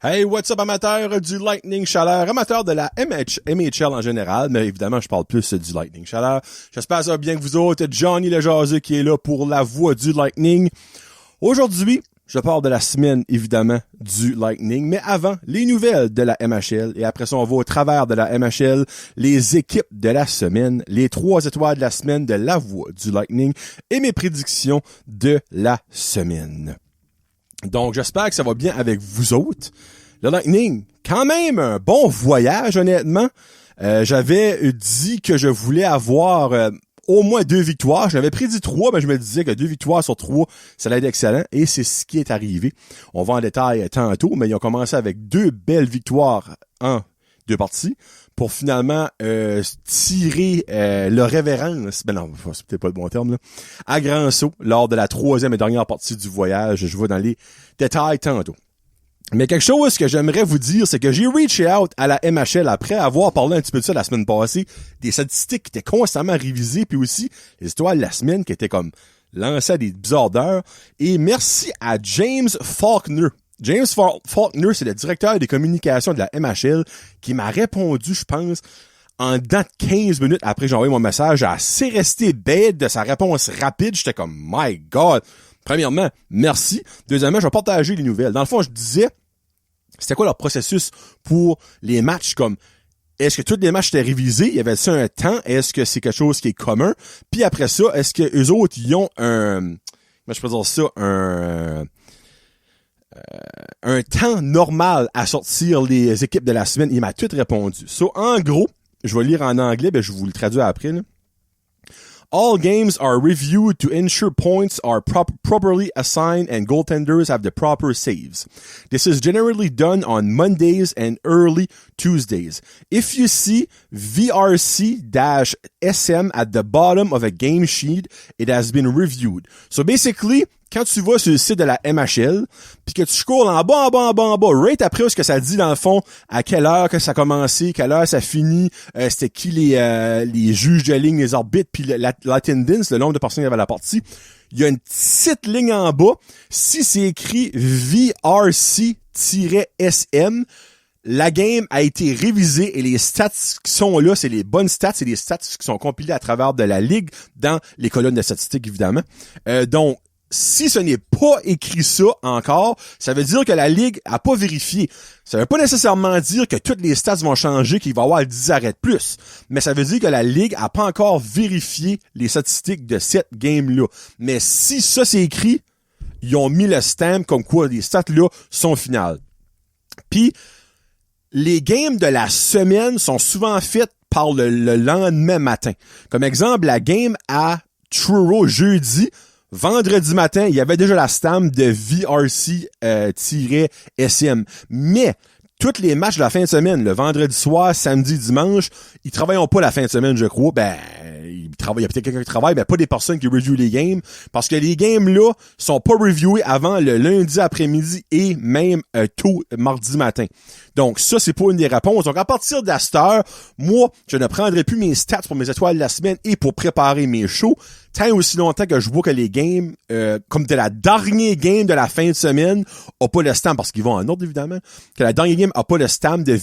Hey, what's up, amateurs du Lightning Chaleur, amateurs de la MHL en général, mais évidemment, je parle plus du Lightning Chaleur. J'espère que ça va bien que vous autres. Johnny le jaseux qui est là pour la voix du Lightning. Aujourd'hui, je parle de la semaine, évidemment, du Lightning, mais avant, les nouvelles de la MHL, et après ça, on va au travers de la MHL, les équipes de la semaine, les 3 étoiles de la semaine de la voix du Lightning, et mes prédictions de la semaine. Donc, j'espère que ça va bien avec vous autres. Le Lightning, quand même un bon voyage, honnêtement. J'avais dit que je voulais avoir au moins 2 victoires. J'avais prédit 3, mais je me disais que 2 victoires sur 3, ça allait être excellent. Et c'est ce qui est arrivé. On va en détail tantôt, mais ils ont commencé avec 2 belles victoires en 2 parties pour finalement tirer le révérence, ben non, c'est peut-être pas le bon terme, là, à grand saut lors de la 3e et dernière partie du voyage. Je vais dans les détails tantôt. Mais quelque chose que j'aimerais vous dire, c'est que j'ai reaché out à la MHL après avoir parlé un petit peu de ça la semaine passée, des statistiques qui étaient constamment révisées, puis aussi les histoires de la semaine qui étaient comme lancées à des bizarres d'heures. Et merci à James Faulkner. James Faulkner, c'est le directeur des communications de la MHL qui m'a répondu, je pense, en dedans de 15 minutes après que j'ai envoyé mon message. J'ai assez resté bête de sa réponse rapide. J'étais comme, my God! Premièrement, merci. Deuxièmement, je vais partager les nouvelles. Dans le fond, je disais, c'était quoi leur processus pour les matchs, comme, est-ce que tous les matchs étaient révisés? Y avait-il un temps? Est-ce que c'est quelque chose qui est commun? Puis après ça, est-ce que eux autres, ils ont comment je peux dire ça, un temps normal à sortir les équipes de la semaine? Il m'a tout répondu. So, en gros, je vais lire en anglais, ben je vous le traduis après, là. All games are reviewed to ensure points are properly assigned and goaltenders have the proper saves. This is generally done on Mondays and early Tuesdays. If you see VRC-SM at the bottom of a game sheet, it has been reviewed. So basically, quand tu vas sur le site de la MHL, puis que tu scrolles en bas, right après où ce que ça dit dans le fond, à quelle heure que ça a commencé, quelle heure ça finit, c'était qui les juges de ligne, les arbitres, puis l'attendance, le nombre de personnes qui avaient la partie. Il y a une petite ligne en bas. Si c'est écrit VRC-SM, la game a été révisée et les stats qui sont là, c'est les bonnes stats, c'est les stats qui sont compilés à travers de la ligue dans les colonnes de statistiques, évidemment. Donc, si ce n'est pas écrit ça encore, ça veut dire que la Ligue a pas vérifié. Ça veut pas nécessairement dire que toutes les stats vont changer, qu'il va y avoir 10 arrêts de plus. Mais ça veut dire que la Ligue a pas encore vérifié les statistiques de cette game-là. Mais si ça c'est écrit, ils ont mis le stamp comme quoi les stats-là sont finales. Puis, les games de la semaine sont souvent faites par le lendemain matin. Comme exemple, la game à Truro jeudi, vendredi matin, il y avait déjà la stamp de VRC-SM. Mais, tous les matchs de la fin de semaine, le vendredi soir, samedi, dimanche, ils travaillent pas la fin de semaine, je crois. Ben, il y a peut-être quelqu'un qui travaille, mais pas des personnes qui review les games. Parce que les games-là sont pas reviewés avant le lundi après-midi et même tôt mardi matin. Donc, ça, c'est pas une des réponses. Donc, à partir de cette heure, moi, je ne prendrai plus mes stats pour mes étoiles de la semaine et pour préparer mes shows. Tant aussi longtemps que je vois que les games, comme de la dernière game de la fin de semaine, a pas le stamp, parce qu'ils vont en ordre, évidemment, que la dernière game a pas le stamp de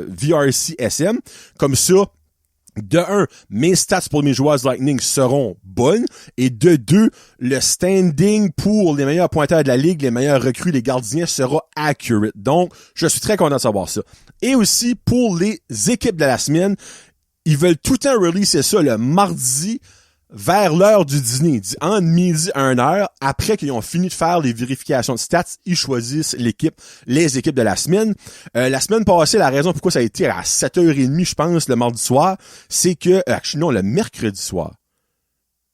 VRC-SM. Comme ça, de 1, mes stats pour mes joueurs du Lightning seront bonnes, et de 2, le standing pour les meilleurs pointeurs de la ligue, les meilleurs recrues, les gardiens sera accurate. Donc, je suis très content de savoir ça. Et aussi, pour les équipes de la semaine, ils veulent tout le temps releaser ça le mardi vers l'heure du dîner, entre midi et 1h, après qu'ils ont fini de faire les vérifications de stats, ils choisissent les équipes de la semaine. La semaine passée, la raison pourquoi ça a été à 7h30, je pense, le mardi soir, c'est que, le mercredi soir.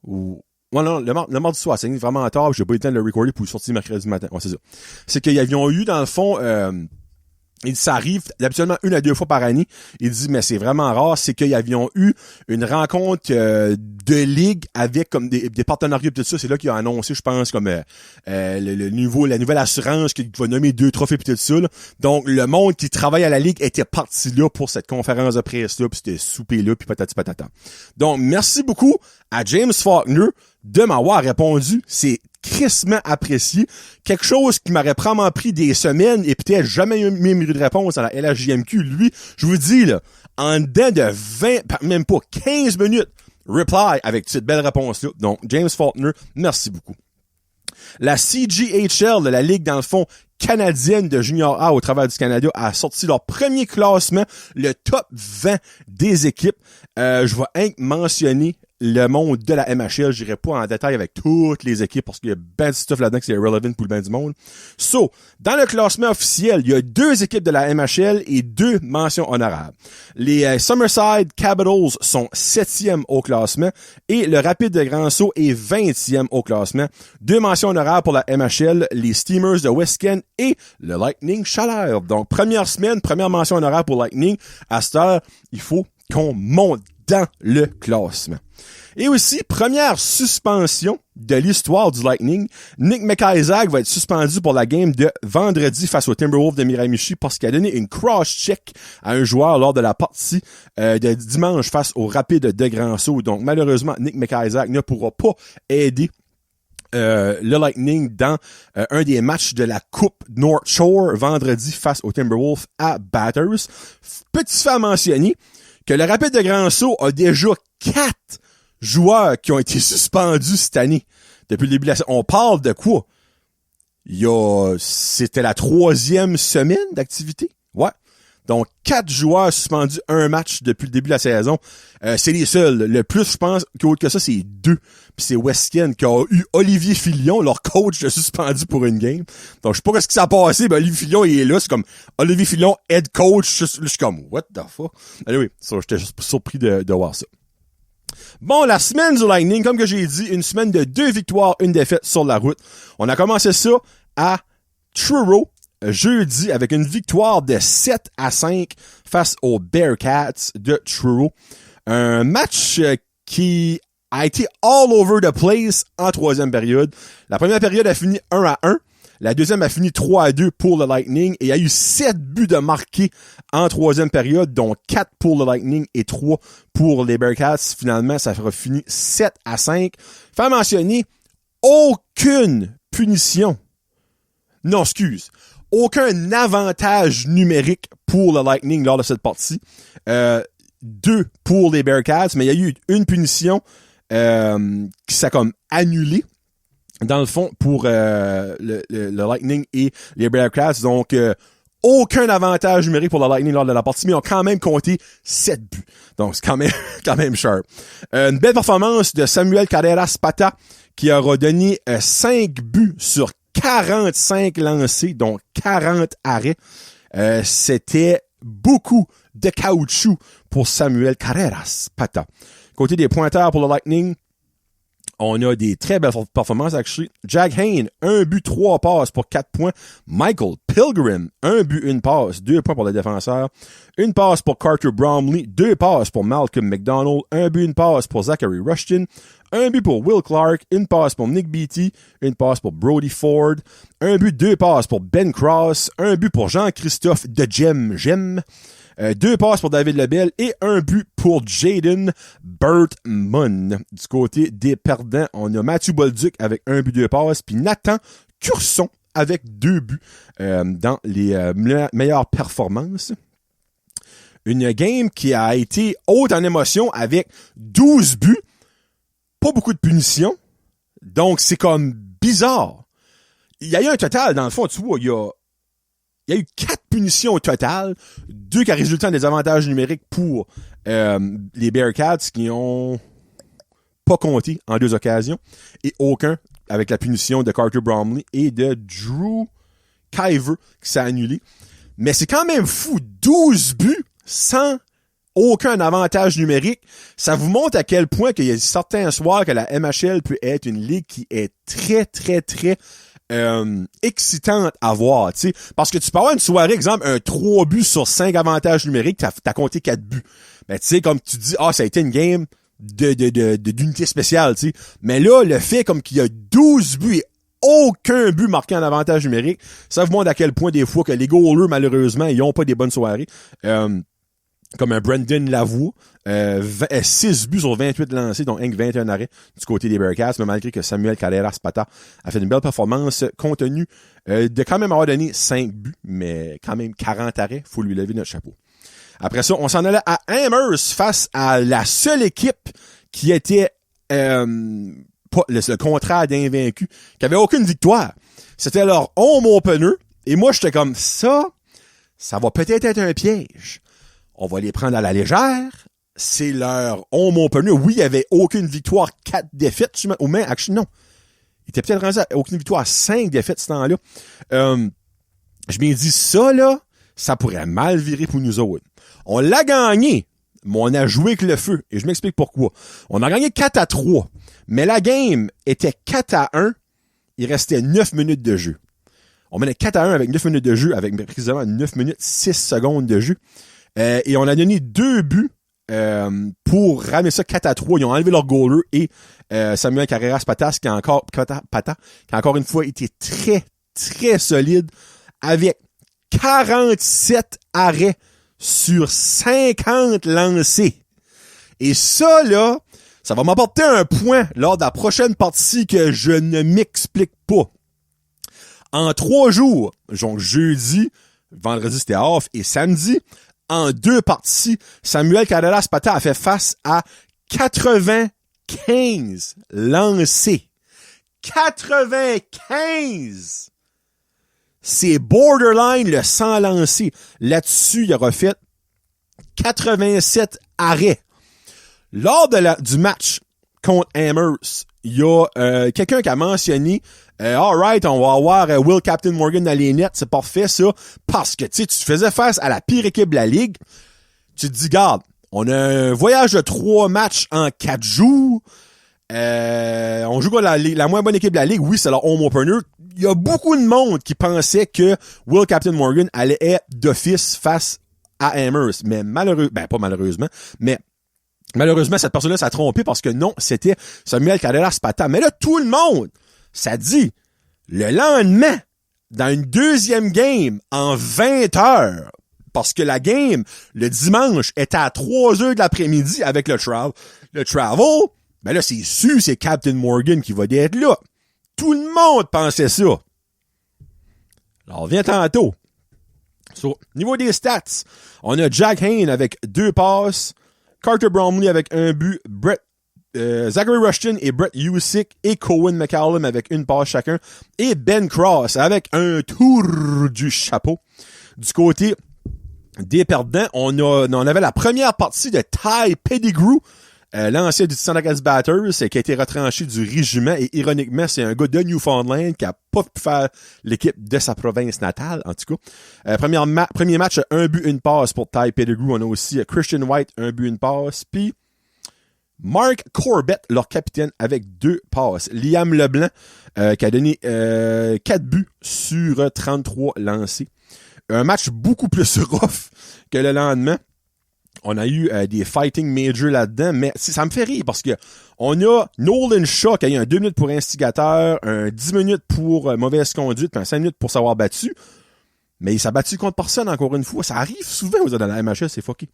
Non, le mardi soir, c'est vraiment tard, j'ai pas eu le temps de le recorder pour sortir mercredi matin. Ouais, c'est ça. C'est qu'ils avions eu, dans le fond, il dit, ça arrive habituellement 1 à 2 fois par année. Il dit, mais c'est vraiment rare, c'est qu'ils avions eu une rencontre de ligue avec comme des partenariats et tout ça. C'est là qu'ils ont annoncé, je pense, comme la nouvelle assurance qui va nommer 2 trophées et tout ça. Là. Donc, le monde qui travaille à la ligue était parti là pour cette conférence de presse-là, puis c'était souper là, puis patati patata. Donc, merci beaucoup à James Faulkner de m'avoir répondu. C'est crissement apprécié. Quelque chose qui m'aurait probablement pris des semaines et peut-être jamais même eu de réponse à la LHJMQ. Lui, je vous dis, là, en dedans de 20, même pas 15 minutes, reply avec cette belle réponse-là. Donc, James Faulkner, merci beaucoup. La CGHL de la Ligue, dans le fond, canadienne de Junior A au travers du Canada a sorti leur premier classement, le top 20 des équipes. Je vais mentionner le monde de la MHL. J'irai pas en détail avec toutes les équipes parce qu'il y a ben de stuff là-dedans que c'est irrelevant pour le ben du monde. So, dans le classement officiel, il y a 2 équipes de la MHL et 2 mentions honorables. Les Summerside Capitals sont 7e au classement et le Rapide de Grand-Sault est 20e au classement. 2 mentions honorables pour la MHL, les Steamers de West Kent et le Lightning Chaleur. Donc, première semaine, première mention honorable pour Lightning. À cette heure, il faut qu'on monte dans le classement. Et aussi, première suspension de l'histoire du Lightning. Nick McIsaac va être suspendu pour la game de vendredi face aux Timberwolves de Miramichi parce qu'il a donné une cross-check à un joueur lors de la partie de dimanche face au Rapide de Grand-Sault. Donc, malheureusement, Nick McIsaac ne pourra pas aider le Lightning dans un des matchs de la Coupe North Shore vendredi face aux Timberwolves à Bathurst. Petit fait à mentionner que le Rapide de Grand-Sault a déjà 4 joueurs qui ont été suspendus cette année. Depuis le début de la saison. On parle de quoi? C'était la 3e semaine d'activité. Ouais. Donc, 4 joueurs suspendus, un match depuis le début de la saison. C'est les seuls. Le plus, je pense, qu'autre que ça, c'est 2. Puis c'est West Kent qui a eu Olivier Filion, leur coach, suspendu pour une game. Donc, je sais pas ce qui s'est passé, mais Olivier Filion, il est là. C'est comme Olivier Filion, head coach. Je suis comme, what the fuck? Anyway, j'étais juste surpris de voir ça. Bon, la semaine du Lightning, comme que j'ai dit, une semaine de 2 victoires, 1 défaite sur la route. On a commencé ça à Truro, jeudi, avec une victoire de 7-5 face aux Bearcats de Truro. Un match qui a été all over the place en 3e période. La première période a fini 1-1. La deuxième a fini 3-2 pour le Lightning et il y a eu 7 buts de marqués en 3e période, dont 4 pour le Lightning et 3 pour les Bearcats. Finalement, ça fera fini 7-5. Faut mentionner, aucune punition. Non, excuse. Aucun avantage numérique pour le Lightning lors de cette partie. 2 pour les Bearcats, mais il y a eu une punition qui s'est comme annulée. Dans le fond, pour le Lightning et les Bearcats. Donc, aucun avantage numérique pour le Lightning lors de la partie, mais ils ont quand même compté 7 buts. Donc, c'est quand même sharp. Une belle performance de Samuel Carreras-Pata, qui aura donné 5 buts sur 45 lancés, donc 40 arrêts. C'était beaucoup de caoutchouc pour Samuel Carreras-Pata. Côté des pointeurs pour le Lightning, on a des très belles performances, actually. Jack Hayne, 1 but, 3 passes pour 4 points. Michael Pilgrim, 1 but, 1 passe, 2 points pour le défenseur. 1 passe pour Carter Bromley, 2 passes pour Malcolm McDonald, 1 but, 1 passe pour Zachary Rushton, 1 but pour Will Clark, 1 passe pour Nick Beattie, 1 passe pour Brody Ford, 1 but, 2 passes pour Ben Cross, 1 but pour Jean-Christophe de Jem. 2 passes pour David Lebel et 1 but pour Jaden Bertman. Du côté des perdants, on a Matthew Bolduc avec 1 but, 2 passes, puis Nathan Curson avec 2 buts dans les meilleures performances. Une game qui a été haute en émotion avec 12 buts, pas beaucoup de punitions, donc c'est comme bizarre. Il y a eu un total, dans le fond, tu vois, il y a eu 4 punitions au total, 2 qui résultent en des avantages numériques pour les Bearcats qui ont pas compté en 2 occasions, et aucun avec la punition de Carter Bromley et de Drew Kyver qui s'est annulé. Mais c'est quand même fou, 12 buts sans aucun avantage numérique. Ça vous montre à quel point qu'il y a certains soirs que la MHL peut être une ligue qui est très, très, très excitante à voir, tu sais. Parce que tu peux avoir une soirée, exemple, un 3 buts sur 5 avantages numériques, t'as compté 4 buts. Ben, tu sais, comme tu dis, ça a été une game d'unité spéciale, tu sais. Mais là, le fait comme qu'il y a 12 buts et aucun but marqué en avantage numérique, ça vous montre à quel point des fois que les goalers, malheureusement, ils ont pas des bonnes soirées. comme un Brendan Lavoie. 6 buts sur 28 lancés, donc 21 arrêts du côté des Bearcats, mais malgré que Samuel Carreras-Pata a fait une belle performance, compte tenu de quand même avoir donné 5 buts, mais quand même 40 arrêts, faut lui lever notre chapeau. Après ça, on s'en allait à Amherst face à la seule équipe qui était pas le contraire d'invaincu, qui avait aucune victoire. C'était leur home opener, et moi j'étais comme ça va peut-être être un piège. On va les prendre à la légère. C'est leur home opener. Oui, il n'y avait aucune victoire, 4 défaites, ou même, actually, non. Il était peut-être rendu à aucune victoire, 5 défaites ce temps-là. Je m'ai dit, ça, là, ça pourrait mal virer pour nous autres. On l'a gagné, mais on a joué avec le feu. Et je m'explique pourquoi. On a gagné 4-3, mais la game était 4-1. Il restait 9 minutes de jeu. On menait 4-1 avec 9 minutes de jeu, avec précisément 9 minutes 6 secondes de jeu. Et on a donné 2 buts pour ramener ça 4-3. Ils ont enlevé leur goaler et Samuel Carreras-Pata, qui a encore une fois été très, très solide, avec 47 arrêts sur 50 lancés. Et ça, là, ça va m'apporter un point lors de la prochaine partie que je ne m'explique pas. En 3 jours, donc jeudi, vendredi c'était off, et samedi, en 2 parties, Samuel Carreras-Pata a fait face à 95 lancés. 95! C'est borderline le 100 lancés. Là-dessus, il aura fait 87 arrêts. Lors du match contre Amherst, il y a quelqu'un qui a mentionné alright, on va avoir Will Captain Morgan dans les nets, c'est parfait ça, parce que tu faisais face à la pire équipe de la ligue. Tu te dis, garde, on a un voyage de 3 matchs en 4 jours. On joue contre la moins bonne équipe de la ligue. Oui, c'est leur home opener. Il y a beaucoup de monde qui pensait que Will Captain Morgan allait être d'office face à Amherst. Mais malheureusement, cette personne-là s'est trompée parce que non, c'était Samuel Carreras-Pata. Mais là, tout le monde, ça dit, le lendemain, dans une deuxième game, en 20 heures, parce que la game, le dimanche, était à 3 heures de l'après-midi avec le travel, ben là, c'est sûr, c'est Captain Morgan qui va être là. Tout le monde pensait ça. Alors, viens tantôt. Niveau des stats, on a Jack Hayne avec 2 passes, Carter Bromley avec 1 but, Zachary Rushton et Brett Usyk et Cohen McCallum avec 1 passe chacun, et Ben Cross avec un tour du chapeau. Du côté des perdants, on avait la première partie de Ty Pettigrew, l'ancien du Titan Academy Batters, qui a été retranché du régiment, et ironiquement, c'est un gars de Newfoundland qui a pas pu faire l'équipe de sa province natale, en tout cas. Premier match, 1 but, 1 passe pour Ty Pettigrew. On a aussi Christian White, 1 but, 1 passe, puis Mark Corbett, leur capitaine, avec 2 passes. Liam Leblanc, qui a donné 4 buts sur 33 lancés. Un match beaucoup plus rough que le lendemain. On a eu des fighting majors là-dedans, mais ça me fait rire parce que on a Nolan Shaw qui a eu un 2 minutes pour instigateur, un 10 minutes pour mauvaise conduite, puis un 5 minutes pour s'avoir battu. Mais il s'est battu contre personne, encore une fois. Ça arrive souvent dans la MHL, c'est fucké.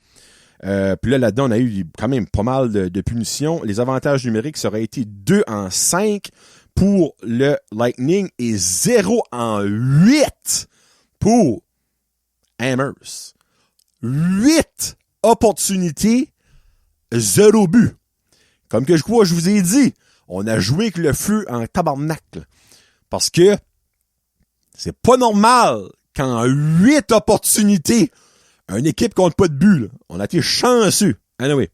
Puis là-dedans, on a eu quand même pas mal de punitions. Les avantages numériques, ça aurait été 2-5 pour le Lightning et 0-8 pour Amherst. 8 opportunités, 0 but. Comme que je vous ai dit, on a joué avec le feu en tabarnak. Parce que c'est pas normal qu'en 8 opportunités, une équipe compte pas de but. Là. On a été chanceux. Anyway,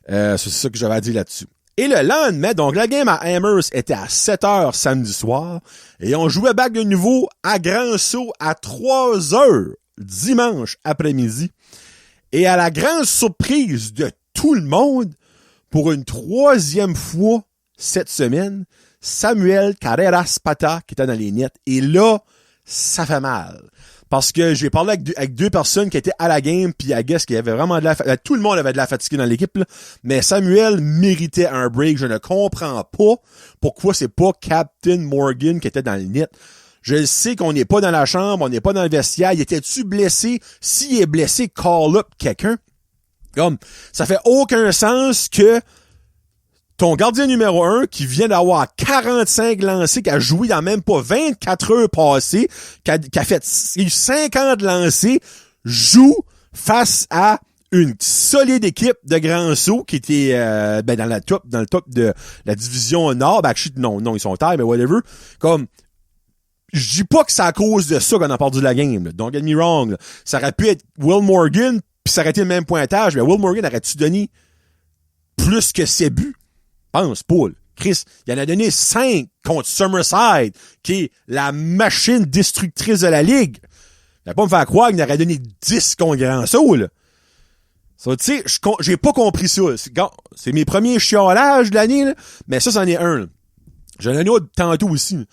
c'est ça que j'avais à dire là-dessus. Et le lendemain, donc la game à Amherst était à 7h samedi soir, et on jouait back de nouveau à Grand Saut à 3h dimanche après-midi. Et à la grande surprise de tout le monde, pour une 3e fois cette semaine, Samuel Carreras-Pata qui était dans les nets. Et là, ça fait mal. Parce que j'ai parlé avec 2 personnes qui étaient à la game, puis I guess qu'il y avait vraiment tout le monde avait de la fatigue dans l'équipe, là. Mais Samuel méritait un break. Je ne comprends pas pourquoi c'est pas Captain Morgan qui était dans le net. Je sais qu'on n'est pas dans la chambre, on n'est pas dans le vestiaire. Il était-tu blessé? S'il est blessé, call up quelqu'un. Comme, ça fait aucun sens que ton gardien numéro 1, qui vient d'avoir 45 lancés, qui a joué dans même pas 24 heures passées, qui a fait 50 lancés, joue face à une solide équipe de Grand Saut qui était dans le top de la division Nord. Ben, non, ils sont taille, mais whatever. Comme, je dis pas que c'est à cause de ça qu'on a perdu la game. Là. Don't get me wrong. Là. Ça aurait pu être Will Morgan, puis ça aurait été le même pointage. Mais Will Morgan aurait-tu donné plus que ses buts? Pense pas. Là. Chris, il en a donné 5 contre Summerside, qui est la machine destructrice de la ligue. Il va pas me faire croire qu'il aurait donné 10 contre Grand Saut, là. Ça, tu sais, j'ai pas compris ça. C'est mes premiers chiolages de l'année, là, mais ça, c'en est un. Là. J'en ai un autre tantôt aussi.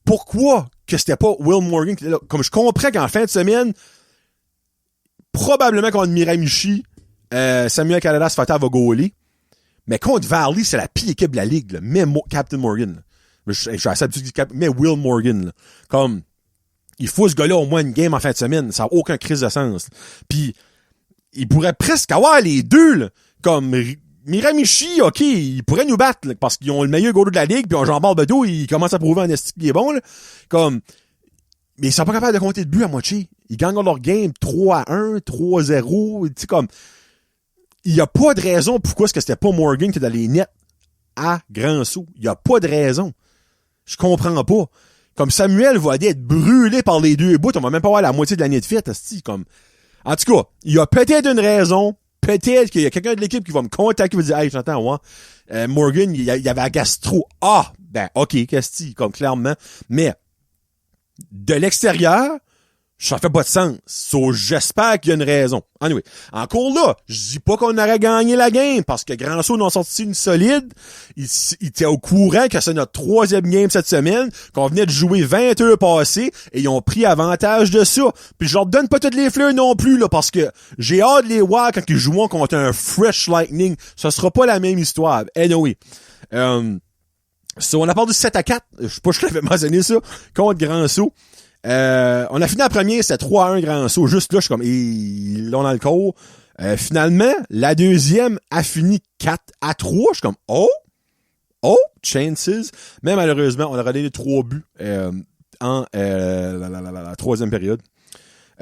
Pourquoi que c'était pas Will Morgan qui était là? Comme je comprends qu'en fin de semaine, probablement contre Miramichi, Samuel Caladas-Fata va gauler. Mais contre Valley, c'est la pire équipe de la ligue, là. Mais Captain Morgan. Là. Je suis assez habitué de mais Will Morgan. Là. Comme, il faut ce gars-là au moins une game en fin de semaine. Ça n'a aucun crise de sens. Puis, il pourrait presque avoir les deux. Là. Comme Miramichi, OK, il pourrait nous battre là, parce qu'ils ont le meilleur goaler de la ligue. Puis Jean-Bart Bedeau, il commence à prouver en esti qu'il est bon. Là. Comme, mais ils sont pas capables de compter de but à moitié. Ils gagnent leur game 3-1, 3-0. Tu sais, comme... Il y a pas de raison pourquoi est-ce que c'était pas Morgan qui est dans les nets à Grand Saut. Il y a pas de raison. Je comprends pas. Comme Samuel va être brûlé par les deux bouts, on va même pas avoir la moitié de l'année de fête, comme. En tout cas, il y a peut-être une raison, peut-être qu'il y a quelqu'un de l'équipe qui va me contacter et me dire, hey, j'entends, ouais, Morgan, il y avait un gastro. Ah, ben, ok, qu'est-ce comme clairement. Mais, de l'extérieur, ça fait pas de sens. So, j'espère qu'il y a une raison. Anyway, encore là, je dis pas qu'on aurait gagné la game parce que Grand Saut nous a sorti une solide. Il était au courant que c'est notre 3e game cette semaine, qu'on venait de jouer 20 heures passées et ils ont pris avantage de ça. Puis je leur donne pas toutes les fleurs non plus, là, parce que j'ai hâte de les voir quand ils joueront contre un Fresh Lightning. Ça sera pas la même histoire. Anyway. On a perdu 7-4. Je sais pas, je l'avais mentionné ça. Contre Grand Saut. On a fini la première, c'était 3-1 Grand Saut. Juste là, je suis comme, ils l'ont dans le corps. Finalement, la deuxième a fini 4-3. Je suis comme, chances. Mais malheureusement, on aurait donné 3 buts en la troisième période.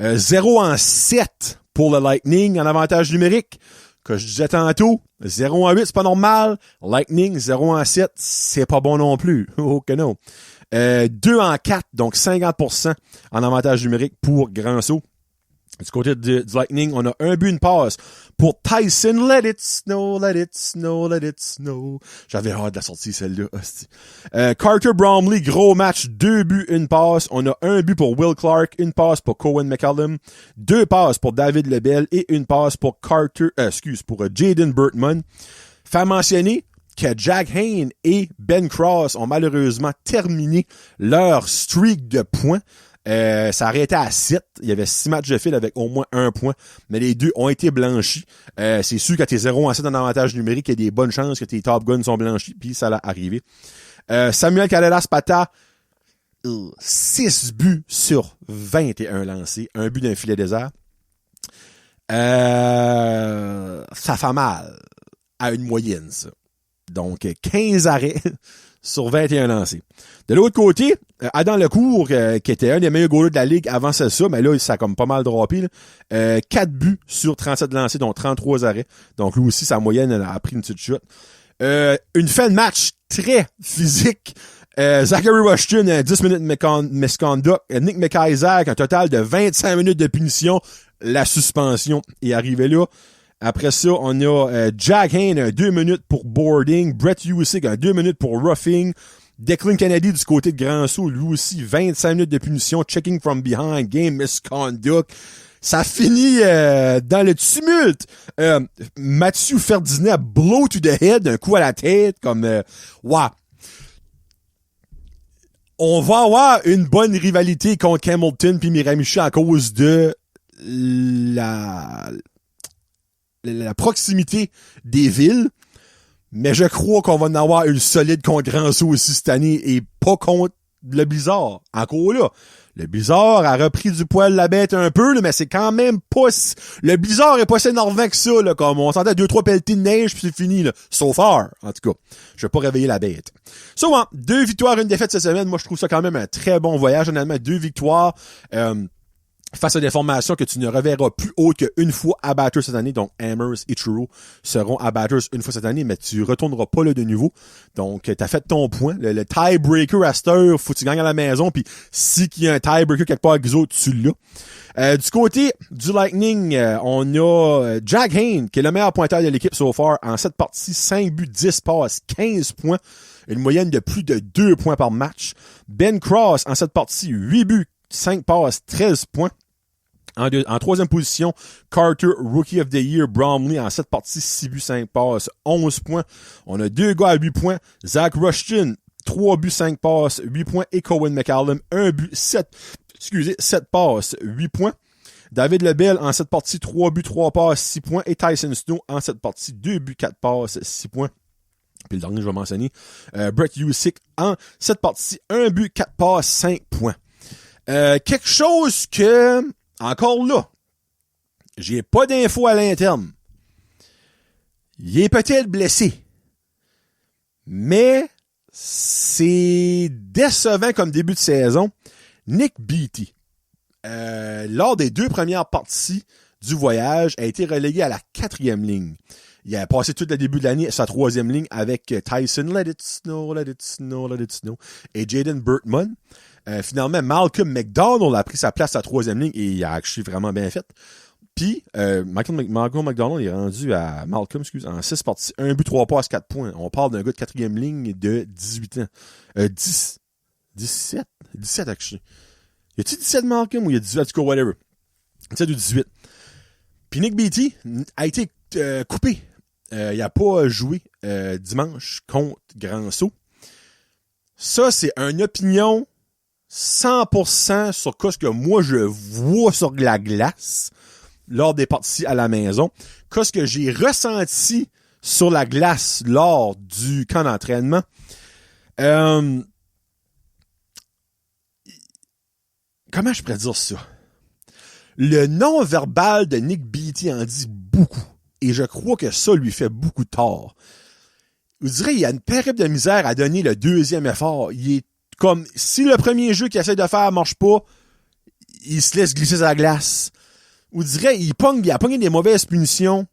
0-7 pour le Lightning en avantage numérique. Que je disais tantôt, 0-8, c'est pas normal. Lightning, 0-7, c'est pas bon non plus. Oh que non. 2-4, donc 50% en avantage numérique pour Grand Saut. Du côté du Lightning, on a un but, une passe pour Tyson. Let it snow, let it snow, let it snow. J'avais hâte de la sortie, celle-là. Carter Bromley, gros match, 2 buts, une passe. On a un but pour Will Clark, une passe pour Cohen McCallum, 2 passes pour David Lebel et une passe pour Jaden Bertman. Fait mentionner que Jack Hayne et Ben Cross ont malheureusement terminé leur streak de points. Ça arrêtait à 7. Il y avait 6 matchs de fil avec au moins 1 point. Mais les deux ont été blanchis. C'est sûr que t'es 0-7 en avantage numérique, il y a des bonnes chances que tes Top Guns sont blanchis. Puis ça l'a arrivé. Samuel Caladas-Pata, 6 buts sur 21 lancés. Un but d'un filet désert. Ça fait mal à une moyenne, ça. Donc, 15 arrêts sur 21 lancés. De l'autre côté, Adam Lecourt, qui était un des meilleurs goalers de la ligue avant ça, mais là, ça a comme pas mal droppé. 4 buts sur 37 lancés, donc 33 arrêts. Donc, lui aussi, sa moyenne, elle a pris une petite chute. Une fin de match très physique. Zachary Rushton, 10 minutes de misconduct. Nick McIsaac, un total de 25 minutes de punition. La suspension est arrivée là. Après ça, on a Jack Hayne, 2 minutes pour boarding. Brett Husick, 2 minutes pour roughing. Declan Kennedy du côté de Grand Saut, lui aussi, 25 minutes de punition. Checking from behind, game misconduct. Ça finit dans le tumulte. Mathieu Ferdinand, blow to the head, un coup à la tête, comme... wow. On va avoir une bonne rivalité contre Hamilton puis Miramichi à cause de la proximité des villes, mais je crois qu'on va en avoir une solide contre Grand Saut aussi cette année et pas contre le Blizzard. Encore là. Le Blizzard a repris du poil la bête un peu, là, mais c'est quand même pas... Le Blizzard est pas si énervant que ça, là, comme on s'entend 2-3 pelletées de neige puis c'est fini, là. So far, en tout cas. Je vais pas réveiller la bête. So, 2 victoires, 1 défaite cette semaine. Moi, je trouve ça quand même un très bon voyage. Honnêtement, 2 victoires. Face à des formations que tu ne reverras plus autre qu'une fois à Batters cette année. Donc, Hammers et Churro seront à Batters une fois cette année, mais tu retourneras pas là de nouveau. Donc, t'as fait ton point. Le tiebreaker à cette heure, faut que tu gagnes à la maison, puis si qu'il y a un tiebreaker quelque part avec les autres, tu l'as. Du côté du Lightning, on a Jack Hayne, qui est le meilleur pointeur de l'équipe so far, en 7 parties, 5 buts, 10 passes, 15 points, une moyenne de plus de 2 points par match. Ben Cross, en 7 parties, 8 buts, 5 passes, 13 points. En troisième position, Carter, Rookie of the Year, Bromley, en 7 parties, 6 buts, 5 passes, 11 points. On a 2 gars à 8 points. Zach Rushton, 3 buts, 5 passes, 8 points. Et Cohen McCallum, 1 but, 7 passes, 8 points. David Lebel, en 7 parties, 3 buts, 3 passes, 6 points. Et Tyson Snow, en 7 parties, 2 buts, 4 passes, 6 points. Puis le dernier, je vais mentionner, Brett Usyk, en 7 parties, 1 but, 4 passes, 5 points. Quelque chose que, encore là, j'ai pas d'infos à l'interne. Il est peut-être blessé. Mais c'est décevant comme début de saison. Nick Beattie, lors des 2 premières parties du voyage, a été relégué à la 4e ligne. Il a passé tout le début de l'année sa 3e ligne avec Tyson, Let It Snow, Let It Snow, Let It Snow, et Jaden Bertman. Finalement, Malcolm McDonald a pris sa place à 3e ligne et il a actually vraiment bien fait. Puis, Malcolm McDonald est rendu à en 6 parties, 1 but, 3 passes, 4 points. On parle d'un gars de 4e ligne de 18 ans. 17 actually. Y a-t-il 17 Malcolm ou y a 18, en tout cas, whatever. 17 ou 18. Puis Nick Beattie a été coupé. Il a pas joué dimanche contre Grand-Sault. Ça, c'est une opinion 100% sur ce que moi je vois sur la glace lors des parties à la maison. Ce que j'ai ressenti sur la glace lors du camp d'entraînement. Comment je pourrais dire ça? Le non-verbal de Nick Beattie en dit beaucoup. Et je crois que ça lui fait beaucoup de tort. Je dirais qu'il y a une terrible de misère à donner le 2e effort. Il est comme, si le premier jeu qu'il essaie de faire marche pas, il se laisse glisser sur la glace. Ou dirait, il a pogné des mauvaises punitions.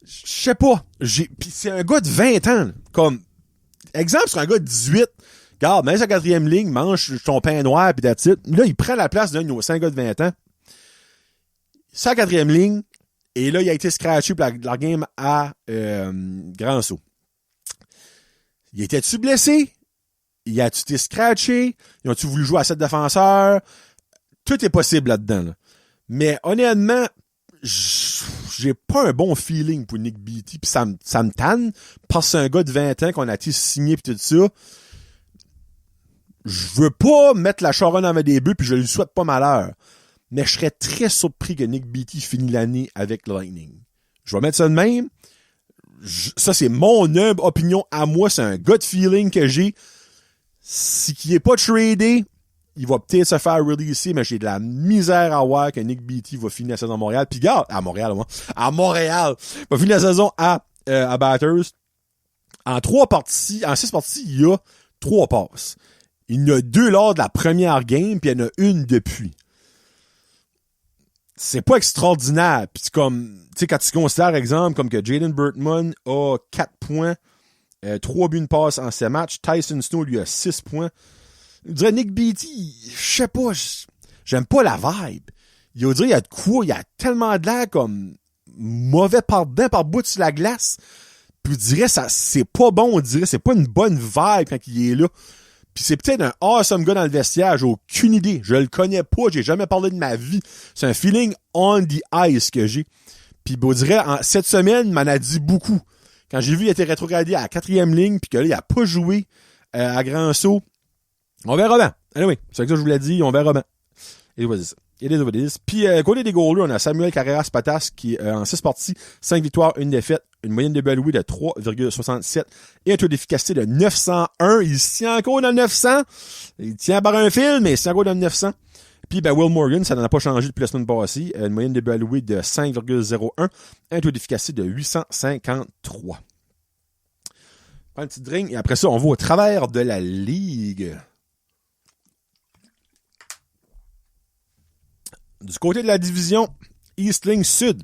Je sais pas. Pis c'est un gars de 20 ans. Comme, exemple sur un gars de 18. Regarde, mets sa 4e ligne, mange ton pain noir pis that's it. Là, il prend la place d'un de nos 5 gars de 20 ans. Sa 4e ligne. Et là, il a été scratché pour la game à Grand-Sault. Il était-tu blessé? Il a-tu été scratché? Ils ont-tu voulu jouer à 7 défenseurs? Tout est possible là-dedans. Là. Mais honnêtement, j'ai pas un bon feeling pour Nick Beattie. Puis ça me tanne parce que c'est un gars de 20 ans qu'on a été signé pis tout ça. Je veux pas mettre la charonne avec des bœufs puis je lui souhaite pas malheur. Mais je serais très surpris que Nick Beattie finisse l'année avec le Lightning. Je vais mettre ça de même. Ça, c'est mon humble opinion à moi. C'est un gut feeling que j'ai. Si qu'il est pas tradé, il va peut-être se faire releaser, mais j'ai de la misère à voir que Nick Beattie va finir la saison à Montréal. Puis regarde, à Montréal, va finir la saison à Batters. En 6 parties, il y a 3 passes. Il y en a 2 lors de la première game, puis il y en a une depuis. C'est pas extraordinaire. Puis comme, tu sais, quand tu considères, exemple, comme que Jaden Bertman a 4 points, 3 buts, une passe en 7 matchs, Tyson Snow, lui, a 6 points. Je dirais Nick Beattie, je sais pas, j'aime pas la vibe. Il y a de quoi, il y a tellement de l'air comme mauvais par dedans, par bout sur la glace. Puis je dirais, ça, c'est pas bon, on dirait, c'est pas une bonne vibe quand il est là. Puis c'est peut-être un awesome gars dans le vestiaire, j'ai aucune idée. Je le connais pas, j'ai jamais parlé de ma vie. C'est un feeling on the ice que j'ai. Puis on dirait, cette semaine, il m'en a dit beaucoup. Quand j'ai vu, il était rétrogradé à la 4e ligne, puis que là, il a pas joué à Grand-Sault. On verra bien. Anyway, c'est ça que je vous l'ai dit, on verra bien. Et vas-y ça. It is what it is. Puis, côté des goalers, on a Samuel Carreras-Patas qui, en 6 parties, 5 victoires, 1 défaite, une moyenne de BLW de 3,67 et un taux d'efficacité de 901. Il se tient encore dans le 900. Il tient par un fil, mais il se tient encore dans le 900. Puis, Will Morgan, ça n'en a pas changé depuis la semaine passée. Une moyenne de BLW de 5,01, un taux d'efficacité de 853. Prends un petit drink et après ça, on va au travers de la ligue. Du côté de la division Eastling Sud,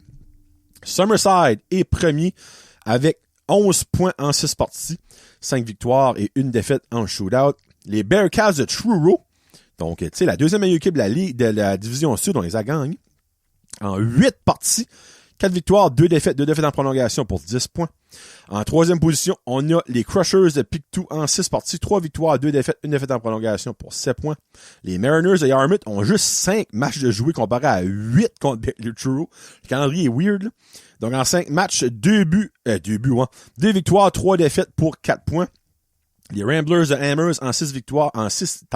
Summerside est premier avec 11 points en 6 parties, 5 victoires et 1 défaite en shootout. Les Bearcats de Truro, donc tu sais, la deuxième meilleure équipe de la division Sud, on les a gagnés en 8 parties, 4 victoires, 2 défaites en prolongation pour 10 points. En troisième position, on a les Crushers de Pictou en 6 parties, 3 victoires, 2 défaites, 1 défaite en prolongation pour 7 points. Les Mariners de Yarmouth ont juste 5 matchs de jouer comparé à 8 contre le Truro. Le calendrier est weird, là. Donc en 5 matchs, 2 victoires, 3 défaites pour 4 points. Les Ramblers de Hammers en 6 victoires, en 6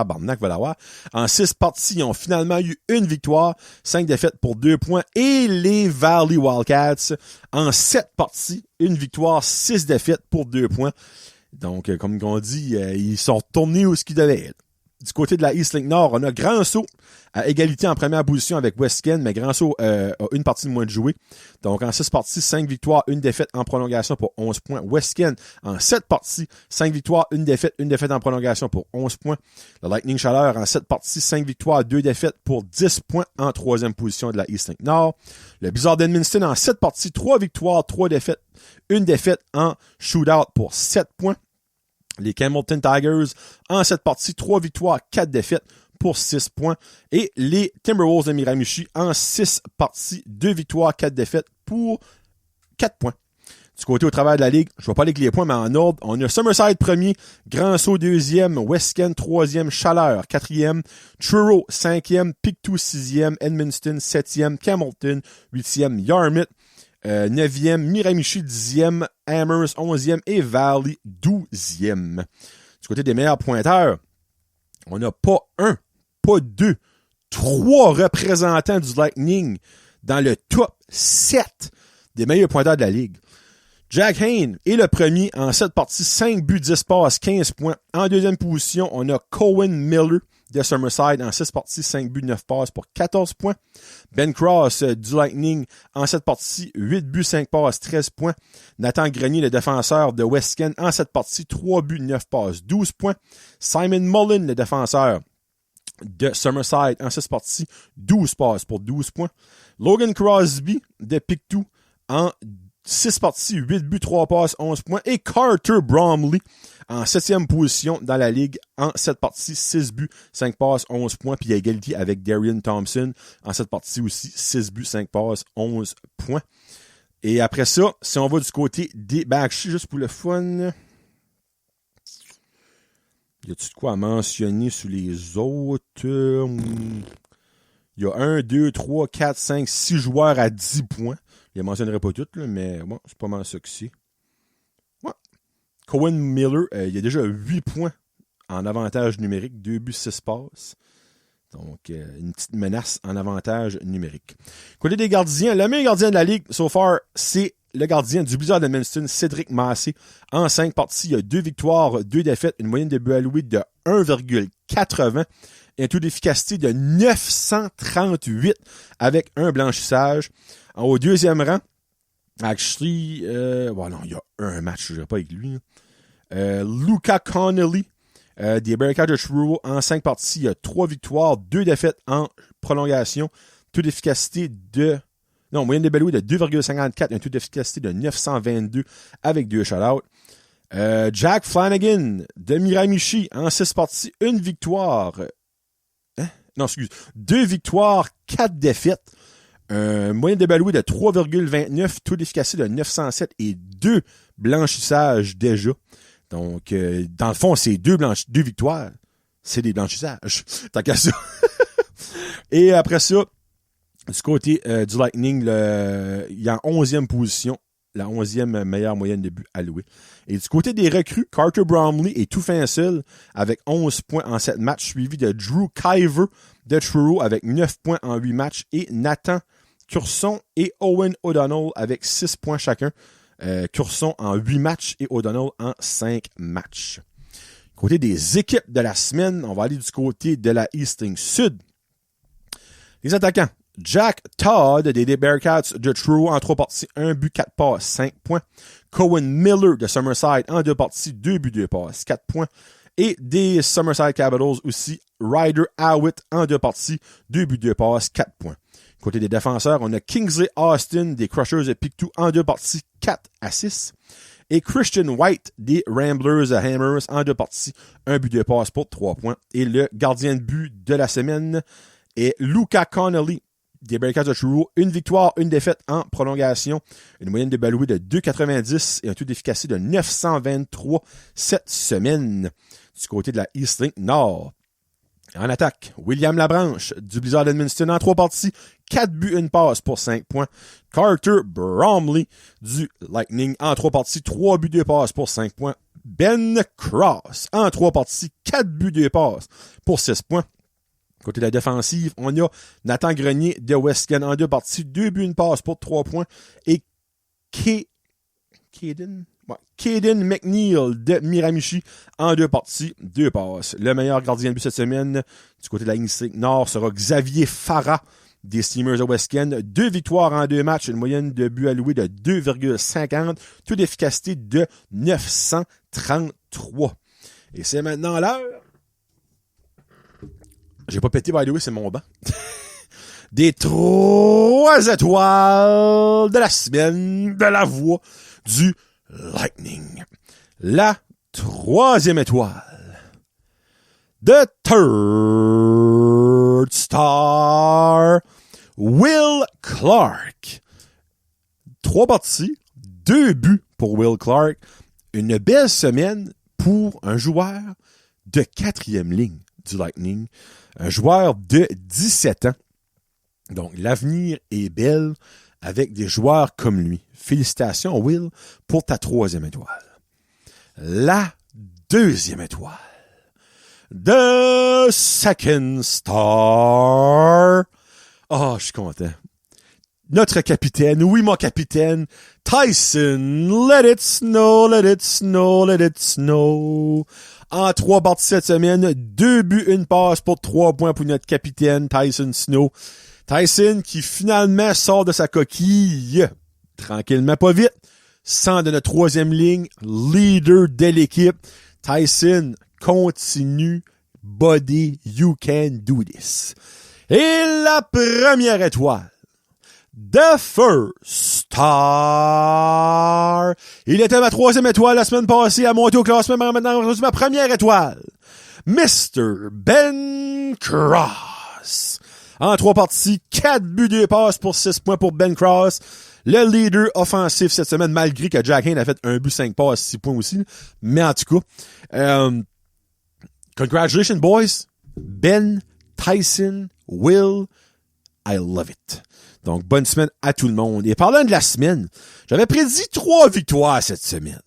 parties, ils ont finalement eu 1 victoire, 5 défaites pour 2 points. Et les Valley Wildcats en 7 parties, 1 victoire, 6 défaites pour 2 points. Donc, comme on dit, ils sont retournés où ce qu'ils devaient être. Du côté de la East Link Nord, on a Grand-Sault à égalité en première position avec Westken, mais Grand-Sault a une partie de moins de jouer. Donc, en 6 parties, 5 victoires, 1 défaite en prolongation pour 11 points. Westken, en 7 parties, 5 victoires, 1 défaite en prolongation pour 11 points. Le Lightning Chaleur, en 7 parties, 5 victoires, 2 défaites pour 10 points en troisième position de la East Link Nord. Le Blizzard d'Edmundston, en 7 parties, 3 victoires, 3 défaites, 1 défaite en shootout pour 7 points. Les Campbellton Tigers, en 7 parties, 3 victoires, 4 défaites pour 6 points. Et les Timberwolves de Miramichi, en 6 parties, 2 victoires, 4 défaites pour 4 points. Du côté au travers de la ligue, je ne vais pas aller avec les points, mais en ordre, on a Summerside premier, Grand-Sault deuxième, Westken troisième, Chaleur quatrième, Truro cinquième, Pictou sixième, Edmundston septième, Campbellton huitième, Yarmouth 9e, Miramichi 10e, Hammers 11e et Valley 12e. Du côté des meilleurs pointeurs, on n'a pas 1, pas 2, 3 représentants du Lightning dans le top 7 des meilleurs pointeurs de la ligue. Jack Hayne est le premier en 7 parties, 5 buts, 10 passes, 15 points. En deuxième position, on a Cohen Miller de Summerside en 6 parties, 5 buts, 9 passes pour 14 points. Ben Cross du Lightning en 7 parties, 8 buts, 5 passes, 13 points. Nathan Grenier, le défenseur de Westken, en 7 parties, 3 buts, 9 passes, 12 points. Simon Mullen, le défenseur de Summerside, en 6 parties, 12 passes pour 12 points. Logan Crosby de Pictou en 6 parties, 8 buts, 3 passes, 11 points. Et Carter Bromley en 7e position dans la ligue en 7 parties, 6 buts, 5 passes, 11 points. Puis il y a égalité avec Darian Thompson en 7 parties aussi, 6 buts, 5 passes, 11 points. Et après ça, si on va du côté des backshits, juste pour le fun, y a-tu de quoi à mentionner sur les autres? Il y a 1, 2, 3, 4, 5, 6 joueurs à 10 points. Je ne les mentionnerai pas toutes, là, mais bon, c'est pas mal ça que c'est. Ouais. Cohen Miller, il y a déjà 8 points en avantage numérique, 2 buts, 6 passes. Donc, une petite menace en avantage numérique. Côté des gardiens, le meilleur gardien de la ligue, so far, c'est le gardien du Blizzard d'Edmundston, Cédric Massé. En 5 parties, il y a 2 victoires, 2 défaites, une moyenne de but alloué de 1,80 et un taux d'efficacité de 938 avec un blanchissage. Au deuxième rang, actually, non, il y a un match, je ne dirais pas avec lui. Luca Connolly, des Bearcats de Truro, en 5 parties, il y a 3 victoires, 2 défaites en prolongation, taux d'efficacité de... Non, moyenne de Bellouis de 2,54, un taux d'efficacité de 922 avec 2 shutouts. Jack Flanagan de Miramichi, en 6 parties, 1 victoire. 2 victoires, 4 défaites. Moyenne de Bellouis de 3,29, taux d'efficacité de 907 et 2 blanchissages déjà. Donc, dans le fond, c'est 2 victoires. C'est des blanchissages. Tant qu'à ça. Et après ça, du côté du Lightning, il est en 11e position la 11e meilleure moyenne de buts alloués. Et du côté des recrues, Carter Bromley est tout fin seul avec 11 points en 7 matchs, suivi de Drew Kyver de Truro avec 9 points en 8 matchs et Nathan Curson et Owen O'Donnell avec 6 points chacun. Curson en 8 matchs et O'Donnell en 5 matchs. Côté des équipes de la semaine, on va aller du côté de la Easting Sud. Les attaquants. Jack Todd des Bearcats de Truro en 3 parties, 1 but, 4 passes, 5 points. Cohen Miller de Summerside en 2 parties, 2 buts, 2 passes, 4 points. Et des Summerside Capitals aussi, Ryder Howitt en 2 parties, 2 buts, 2 passes, 4 points. Côté des défenseurs, on a Kingsley Austin des Crushers de Pictou en 2 parties, 4 à 6. Et Christian White des Ramblers de Hammers en 2 parties, 1 but, 2 passes pour 3 points. Et le gardien de but de la semaine est Luca Connolly des Bearcats de Truro. 1 victoire, 1 défaite en prolongation. Une moyenne de balloués de 2,90 et un taux d'efficacité de 923 cette semaine. Du côté de la East Link Nord. En attaque, William Labranche du Blizzard d'Edmundston en 3 parties, 4 buts, 1 passe pour 5 points. Carter Bromley du Lightning en 3 parties, 3 buts, 2 passes pour 5 points. Ben Cross en 3 parties, 4 buts, 2 passes pour 6 points. Côté de la défensive, on a Nathan Grenier de Westken en 2 parties, 2 buts, 1 passe pour 3 points. Et Caden McNeil de Miramichi en 2 parties, 2 passes. Le meilleur gardien de but cette semaine du côté de la East Nord sera Xavier Farah des Steamers de Westken. 2 victoires en 2 matchs, une moyenne de buts alloués de 2,50, taux d'efficacité de 933. Et c'est maintenant l'heure. J'ai pas pété, by the way, c'est mon banc. Des 3 étoiles de la semaine de la voix du Lightning. La 3e étoile. The third star. Will Clark. 3 parties, 2 buts pour Will Clark. Une belle semaine pour un joueur de 4e ligne du Lightning. Un joueur de 17 ans. Donc, l'avenir est belle avec des joueurs comme lui. Félicitations, Will, pour ta 3e étoile. La 2e étoile. The second star. Oh, je suis content. Notre capitaine, oui, mon capitaine, Tyson, let it snow, let it snow, let it snow. En 3 parties cette semaine, 2 buts, 1 passe pour 3 points pour notre capitaine, Tyson Snow. Tyson qui finalement sort de sa coquille, tranquillement, pas vite, sans de notre 3e ligne, leader de l'équipe. Tyson continue, buddy, you can do this. Et la première étoile, the first star. Il était ma 3e étoile la semaine passée, à monter au classement, maintenant ma première étoile. Mr. Ben Cross. En 3 parties, 4 buts, 2 passes pour 6 points pour Ben Cross. Le leader offensif cette semaine, malgré que Jack Hayne a fait 1 but, 5 passes, 6 points aussi. Mais en tout cas, congratulations, boys. Ben, Tyson, Will, I love it. Donc, bonne semaine à tout le monde. Et parlant de la semaine, j'avais prédit 3 victoires cette semaine.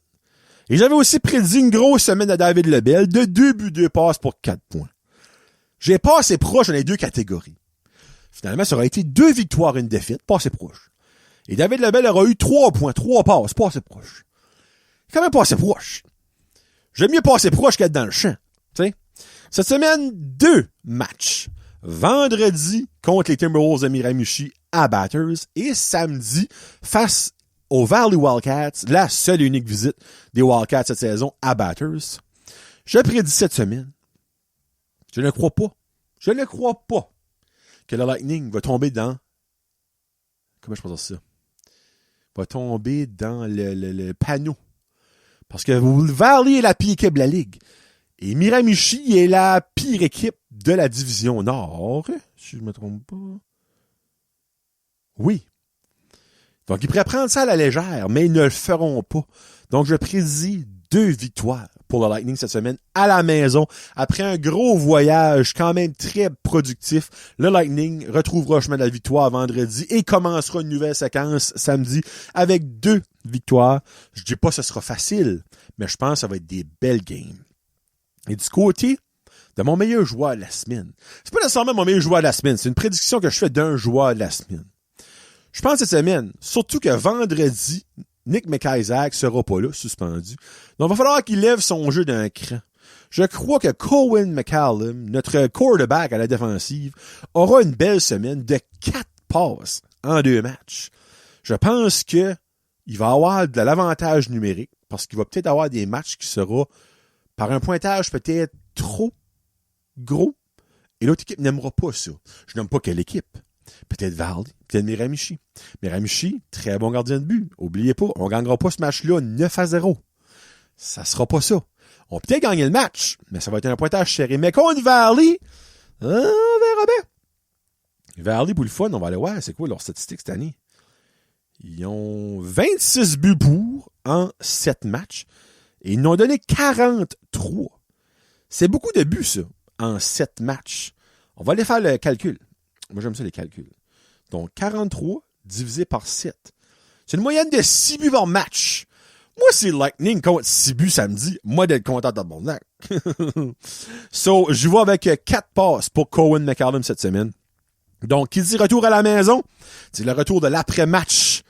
Et j'avais aussi prédit une grosse semaine à David Lebel de 2 buts, 2 passes pour 4 points. J'ai pas assez proche dans les 2 catégories. Finalement, ça aurait été 2 victoires et 1 défaite, pas assez proche. Et David Lebel aura eu 3 points, 3 passes, pas assez proche. Quand même pas assez proche. J'aime mieux pas assez proche qu'être dans le champ. T'sais? Cette semaine, 2 matchs. Vendredi contre les Timberwolves de Miramichi à Batters et samedi face aux Valley Wildcats, la seule et unique visite des Wildcats cette saison à Batters. Je prédis cette semaine. Je ne crois pas que le Lightning va tomber dans... Comment je peux dire ça? Va tomber dans le panneau. Parce que Valley est la pire équipe de la Ligue. Et Miramichi est la pire équipe de la division Nord. Si je me trompe pas. Oui. Donc, ils pourraient prendre ça à la légère, mais ils ne le feront pas. Donc, je prédis 2 victoires pour le Lightning cette semaine à la maison. Après un gros voyage quand même très productif, le Lightning retrouvera le chemin de la victoire vendredi et commencera une nouvelle séquence samedi avec 2 victoires. Je dis pas que ce sera facile, mais je pense que ça va être des belles games. Et du côté de mon meilleur joueur de la semaine, c'est pas nécessairement mon meilleur joueur de la semaine, c'est une prédiction que je fais d'un joueur de la semaine. Je pense cette semaine, surtout que vendredi, Nick McIsaac sera pas là, suspendu. Donc, il va falloir qu'il lève son jeu d'un cran. Je crois que Cohen McCallum, notre quarterback à la défensive, aura une belle semaine de 4 passes en 2 matchs. Je pense que il va avoir de l'avantage numérique parce qu'il va peut-être avoir des matchs qui seront par un pointage peut-être trop gros. Et l'autre équipe n'aimera pas ça. Je n'aime pas quelle équipe. Peut-être Valdi, peut-être Miramichi. Miramichi, très bon gardien de but. Oubliez pas, on gagnera pas ce match-là 9-0. Ça sera pas ça. On va peut-être gagner le match, mais ça va être un pointage serré. Mais contre Valley, on verra bien. Valley, pour le fun, on va aller voir c'est quoi leur statistique cette année. Ils ont 26 buts pour en 7 matchs. Et ils nous ont donné 43. C'est beaucoup de buts, ça, en 7 matchs. On va aller faire le calcul. Moi, j'aime ça, les calculs. Donc, 43 divisé par 7. C'est une moyenne de 6 buts par match. Moi, c'est Lightning contre 6 buts samedi. Moi, d'être content de mon acte. So, je vais avec 4 passes pour Cohen McCallum cette semaine. Donc, qui dit retour à la maison, c'est le retour de l'après-match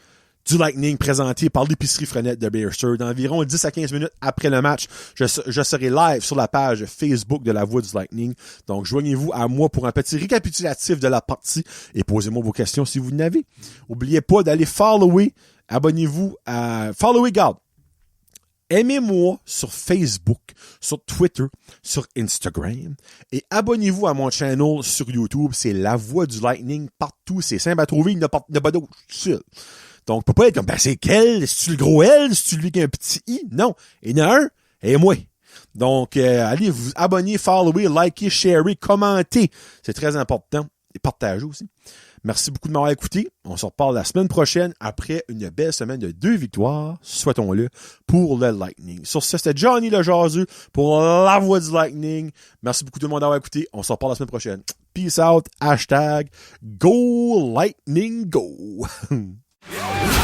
du Lightning présenté par l'épicerie Frenette de Beerster. D'environ 10 à 15 minutes après le match, je serai live sur la page Facebook de la Voix du Lightning. Donc, joignez-vous à moi pour un petit récapitulatif de la partie et posez-moi vos questions si vous n'avez. N'oubliez pas d'aller follower, abonnez-vous à Follower God. Aimez-moi sur Facebook, sur Twitter, sur Instagram et abonnez-vous à mon channel sur YouTube. C'est La Voix du Lightning partout. C'est simple à trouver, il n'y a pas d'autre. Donc, peut pas être comme, c'est quel? C'est-tu le gros L? C'est-tu lui qui a un petit I? Non. Il y en a un, et moi. Donc, allez vous abonner, follower, liker, sharer, commenter. C'est très important. Et partager aussi. Merci beaucoup de m'avoir écouté. On se reparle la semaine prochaine après une belle semaine de 2 victoires, souhaitons-le, pour le Lightning. Sur ce, c'était Johnny le Jaseux pour La Voix du Lightning. Merci beaucoup tout le monde d'avoir écouté. On se reparle la semaine prochaine. Peace out. #GoLightningGo. Yeah.